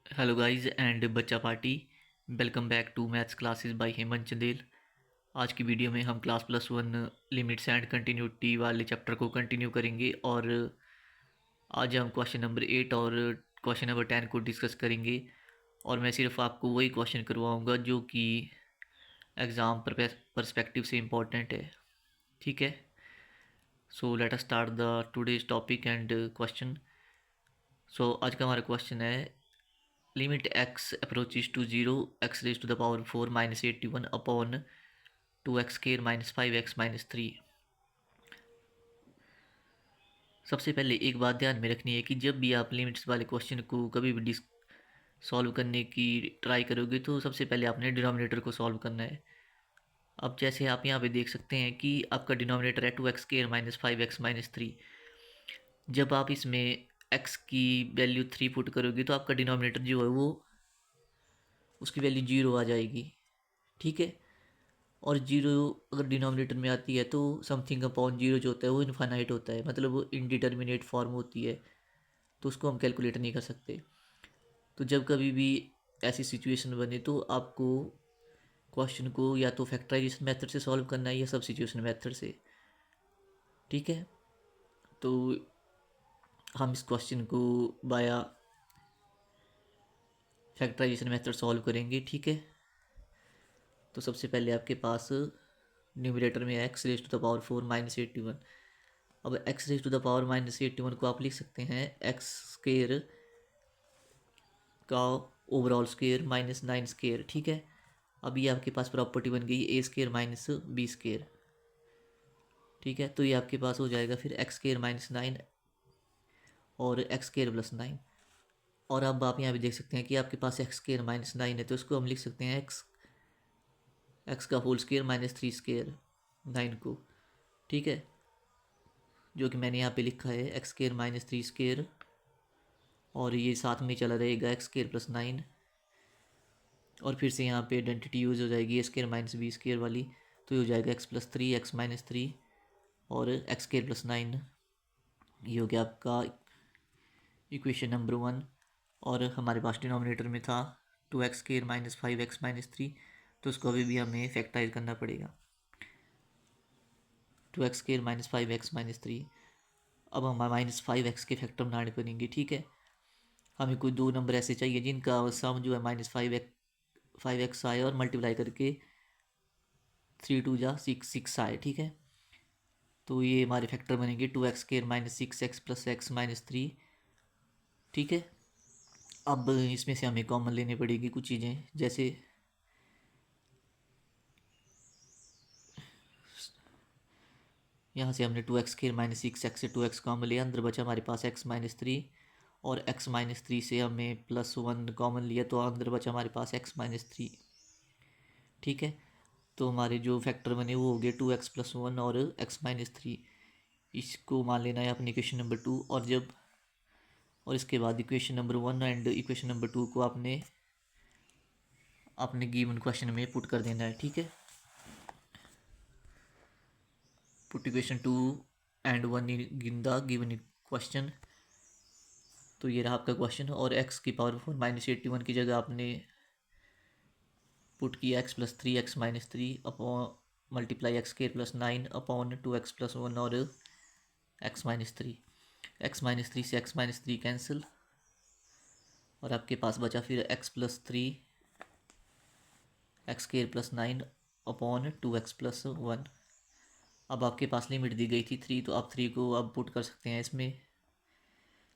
Hello guys and बच्चा party. Welcome back to maths classes by Hemant Chandel. आज की video में हम class plus one limits and continuity वाले चैप्टर को कंटिन्यू करेंगे और आज हम क्वेश्चन नंबर 8 और क्वेश्चन नंबर 10 को डिस्कस करेंगे। और मैं सिर्फ आपको वही क्वेश्चन करवाऊंगा जो कि एग्ज़ाम परस्पेक्टिव से इम्पोर्टेंट है। ठीक है, so let us start the today's topic and question. सो आज का हमारा क्वेश्चन है limit x approaches to zero x raise to the power 4 minus 81 upon 2x square minus 5x-3। सबसे पहले एक बात ध्यान में रखनी है कि जब भी आप लिमिट्स वाले क्वेश्चन को कभी भी सॉल्व करने की ट्राई करोगे तो सबसे पहले आपने डिनोमिनेटर को सॉल्व करना है। अब जैसे आप यहाँ पे देख सकते हैं कि आपका डिनोमिनेटर है 2x स्केयर माइनस 5x-3। जब आप इसमें x की वैल्यू 3 पुट करोगे तो आपका डिनोमिनेटर जो है वो उसकी वैल्यू 0 आ जाएगी। ठीक है, और जीरो अगर डिनोमिनेटर में आती है तो समथिंग अपॉन जीरो जो होता है वो इनफाइनाइट होता है, मतलब वो इनडिटर्मिनेट फॉर्म होती है, तो उसको हम कैलकुलेट नहीं कर सकते। तो जब कभी भी ऐसी सिचुएशन बने तो आपको क्वेश्चन को या तो फैक्टराइजेशन मेथड से सॉल्व करना है या सब्स्टिट्यूशन मेथड से। ठीक है, तो हम इस क्वेश्चन को बाया फैक्टराइजेशन मेथड सॉल्व करेंगे। ठीक है, तो सबसे पहले आपके पास न्यूमरेटर में x raise to the power 4 minus 81। अब x raise to the power minus 81 को आप लिख सकते हैं एक्स स्केयर का ओवरऑल स्केयर माइनस 9 स्केयर। ठीक है, अब ये आपके पास प्रॉपर्टी बन गई a square minus b square. ठीक है, तो ये आपके पास हो जाएगा फिर एक्स स्केयर माइनस 9 और एक्स स्केयर प्लस 9। और अब आप यहाँ भी देख सकते हैं कि आपके पास एक्स स्केयर माइनस 9 है, तो इसको हम लिख सकते हैं एक्स एक्स का होल स्केयर माइनस 3 स्केयर 9 को। ठीक है, जो कि मैंने यहाँ पे लिखा है एक्स स्केयर माइनस 3 स्केयर, और ये साथ में चला रहेगा एक्स स्केयर प्लस 9, और फिर से यहाँ पे आइडेंटिटी यूज़ हो जाएगी ए स्केयर माइनस बी स्केयर वाली, तो ये हो जाएगा एक्स प्लस 3 एक्स माइनस 3 और एक्स स्केयर प्लस 9। ये हो गया आपका इक्वेशन नंबर 1। और हमारे पास डिनोमिनेटर में था 2x स्केयर माइनस 5x-3, तो उसको अभी भी हमें फैक्टराइज करना पड़ेगा। 2x square minus 5x-3। अब हम माइनस 5x के फैक्टर बनाने पड़ेंगे। ठीक है, हमें कोई दो नंबर ऐसे चाहिए जिनका सम जो है माइनस 5x आए और मल्टीप्लाई करके 3 2 जा 6 आए। ठीक है, तो ये हमारे फैक्टर बनेंगे 2x square minus 6x plus x minus 3। ठीक है, अब इसमें से हमें कॉमन लेनी पड़ेगी कुछ चीज़ें, जैसे यहाँ से हमने 2x स्केयर माइनस 6x से 2x कॉमन लिया, अंदर बचा हमारे पास x माइनस 3, और x माइनस 3 से हमें प्लस 1 कॉमन लिया, तो अंदर बचा हमारे पास x माइनस 3। ठीक है, तो हमारे जो फैक्टर बने वो हो गए 2x प्लस 1 और x माइनस 3। इसको मान लेना है अपनी इक्वेशन नंबर 2, और इसके बाद equation number 1 and equation number 2 को आपने अपने गिवन क्वेश्चन में पुट कर देना है। ठीक है, put equation 2 and 1 in the given question. तो ये रहा आपका क्वेश्चन, और x की पावर 4 माइनस 81 की जगह आपने पुट किया x plus 3 x minus 3 upon multiply x square plus 9 upon 2x plus 1 और x माइनस 3। एक्स माइनस 3 से x माइनस 3 कैंसिल, और आपके पास बचा फिर x plus 3 x square plus 9 upon 2x plus 1। अब आपके पास लिमिट दी गई थी 3, तो आप 3 को अब पुट कर सकते हैं इसमें,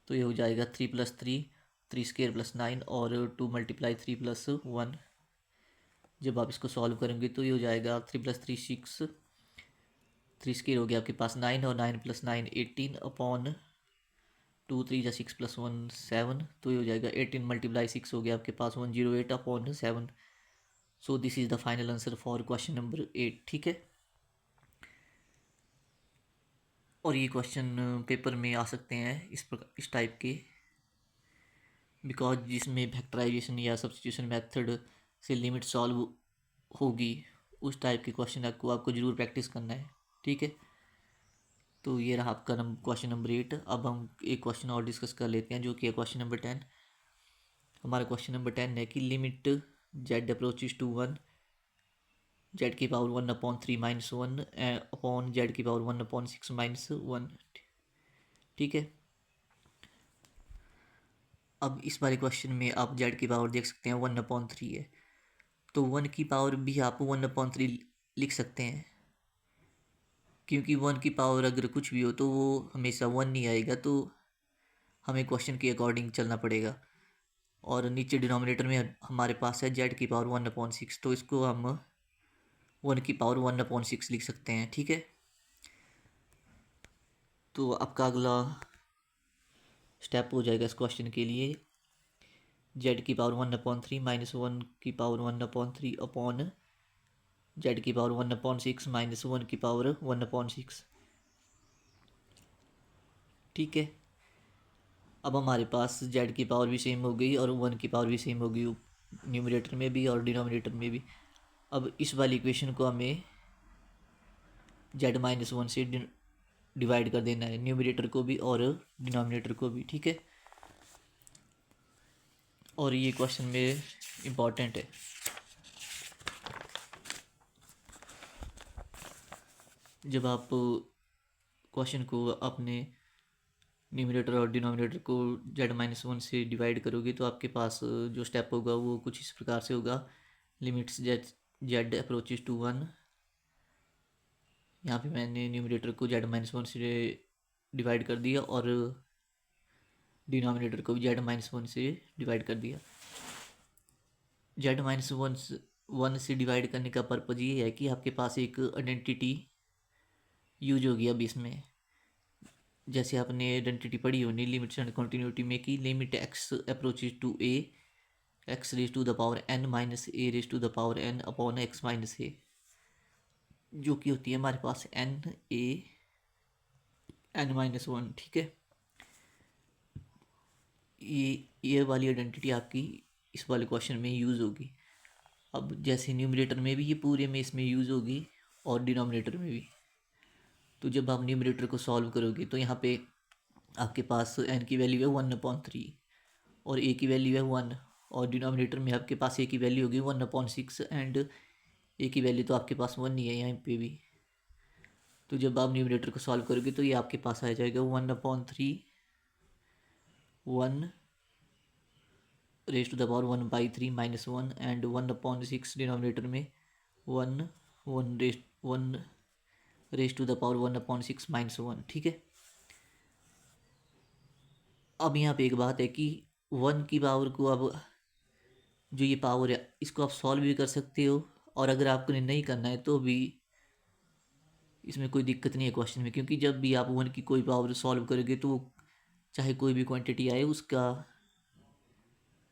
तो ये हो जाएगा 3 प्लस 3 स्केयर प्लस 9 और 2 मल्टीप्लाई 3 प्लस 1। जब आप इसको सॉल्व करेंगे तो ये हो जाएगा 3 प्लस 3 6, 3 स्केयर हो गया आपके पास 9, और 9 प्लस 9 18 अपॉन 2 3 या 6 प्लस 1 7, तो ये हो जाएगा 18 मल्टीप्लाई 6 हो गया आपके पास 108 upon 7। So this is the final answer for question number 8। ठीक है, और ये क्वेश्चन पेपर में आ सकते हैं इस टाइप के, बिकॉज जिसमें फैक्टराइजेशन या सब्स्टिट्यूशन मेथड से लिमिट सॉल्व होगी उस टाइप के क्वेश्चन आपको ज़रूर प्रैक्टिस करना है। ठीक है, तो ये रहा आपका क्वेश्चन नंबर 8। अब हम एक क्वेश्चन और डिस्कस कर लेते हैं जो कि है क्वेश्चन नंबर 10। हमारा क्वेश्चन नंबर 10 है कि limit z approaches to 1 z की पावर 1/3 - 1 अपॉन जेड की पावर 1/6 - 1। ठीक है, अब इस वाले क्वेश्चन में आप जेड की पावर देख सकते हैं 1/3 है, तो 1 की पावर भी आप 1/3 लिख सकते हैं, क्योंकि 1 की पावर अगर कुछ भी हो तो वो हमेशा 1 नहीं आएगा, तो हमें क्वेश्चन के अकॉर्डिंग चलना पड़ेगा। और नीचे डिनोमिनेटर में हमारे पास है जेड की पावर 1/6, तो इसको हम 1 की पावर 1/6 लिख सकते हैं। ठीक है, तो आपका अगला स्टेप हो जाएगा इस क्वेश्चन के लिए जेड की पावर 1/3 - 1 की पावर 1/3 अपॉन जेड की पावर 1/6 - 1 की पावर 1/6। ठीक है, अब हमारे पास जेड की पावर भी सेम हो गई और 1 की पावर भी सेम हो गई, न्यूमरेटर में भी और डिनोमिनेटर में भी। अब इस वाली इक्वेशन को हमें z-1 से डिवाइड कर देना है, न्यूमरेटर को भी और डिनोमिनेटर को भी। ठीक है, और ये क्वेश्चन में इम्पॉर्टेंट है। जब आप क्वेश्चन को अपने न्यूमरेटर और डिनोमिनेटर को z-1 से डिवाइड करोगे तो आपके पास जो स्टेप होगा वो कुछ इस प्रकार से होगा। लिमिट्स z अप्रोचेज टू 1, यहाँ पे मैंने न्यूमरेटर को z-1 से डिवाइड कर दिया और डिनोमिनेटर को भी z-1 से डिवाइड कर दिया। z-1 से डिवाइड करने का पर्पज़ ये है कि आपके पास एक आइडेंटिटी यूज होगी अब इसमें। जैसे आपने आइडेंटिटी पढ़ी होनी लिमिट्स एंड कंटिन्यूटी में कि limit x approaches to a x raise to the power n minus a raise to the power n upon x minus a, जो कि होती है हमारे पास n a n-1। ठीक है, ये वाली आइडेंटिटी आपकी इस वाले क्वेश्चन में यूज़ होगी। अब जैसे न्यूमरेटर में भी ये पूरे में इसमें यूज़ होगी और डिनोमिनेटर में भी। तो जब आप न्यूमरेटर को सॉल्व करोगे तो यहाँ पे आपके पास n की वैल्यू है 1/3 और a की वैल्यू है 1, और डिनोमिनेटर में आपके पास a की वैल्यू होगी 1/6 एंड a की वैल्यू तो आपके पास 1 नहीं है यहाँ पे भी। तो जब आप न्यूमरेटर को सॉल्व करोगे तो ये आपके पास आ जाएगा 1/3 1 raise to the power 1/3 - 1 and 1/6 denominator में 1 1 रेज टू द पावर 1/6 - 1। ठीक है, अब यहाँ पे एक बात है कि 1 की पावर को अब जो ये पावर है इसको आप सॉल्व भी कर सकते हो, और अगर आपको नहीं करना है तो भी इसमें कोई दिक्कत नहीं है क्वेश्चन में, क्योंकि जब भी आप 1 की कोई पावर सॉल्व करोगे तो चाहे कोई भी क्वांटिटी आए उसका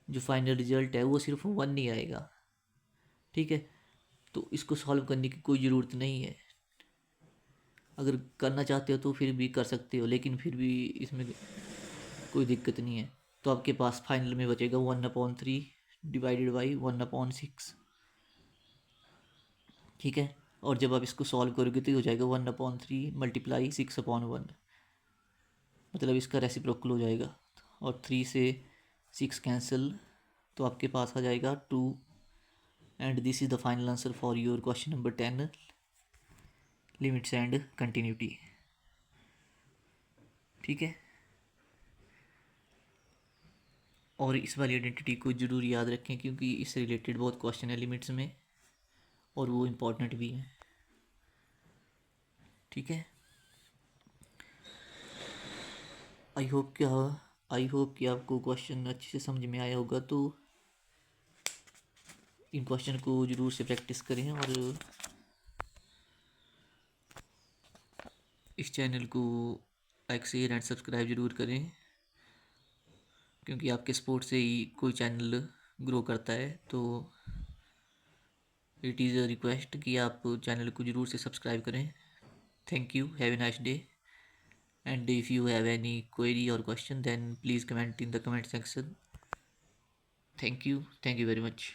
जो फाइनल रिजल्ट है वो सिर्फ 1 नहीं आएगा। ठीक है, तो इसको सॉल्व करने की कोई ज़रूरत नहीं है। अगर करना चाहते हो तो फिर भी कर सकते हो, लेकिन फिर भी इसमें कोई दिक्कत नहीं है। तो आपके पास फाइनल में बचेगा 1/3 डिवाइडेड बाई 1/6। ठीक है, और जब आप इसको सॉल्व करोगे तो ये हो जाएगा 1/3 × 6/1, मतलब इसका रेसिप्रोकल हो जाएगा। और 3 से 6 कैंसिल, तो आपके पास आ जाएगा 2, and this is the final answer for your question number 10 limits and continuity. ठीक है, और इस वाली आइडेंटिटी को ज़रूर याद रखें क्योंकि इससे रिलेटेड बहुत क्वेश्चन है लिमिट्स में और वो इम्पोर्टेंट भी है। ठीक है, आई होप कि आपको क्वेश्चन अच्छे से समझ में आया होगा। तो इन क्वेश्चन को ज़रूर से प्रैक्टिस करें और इस चैनल को लाइक शेयर एंड सब्सक्राइब ज़रूर करें, क्योंकि आपके सपोर्ट से ही कोई चैनल ग्रो करता है। तो इट इज़ अ रिक्वेस्ट कि आप चैनल को ज़रूर से सब्सक्राइब करें। Thank you, have a nice day, and if you have any query और question then please comment in the comment section. Thank you very much.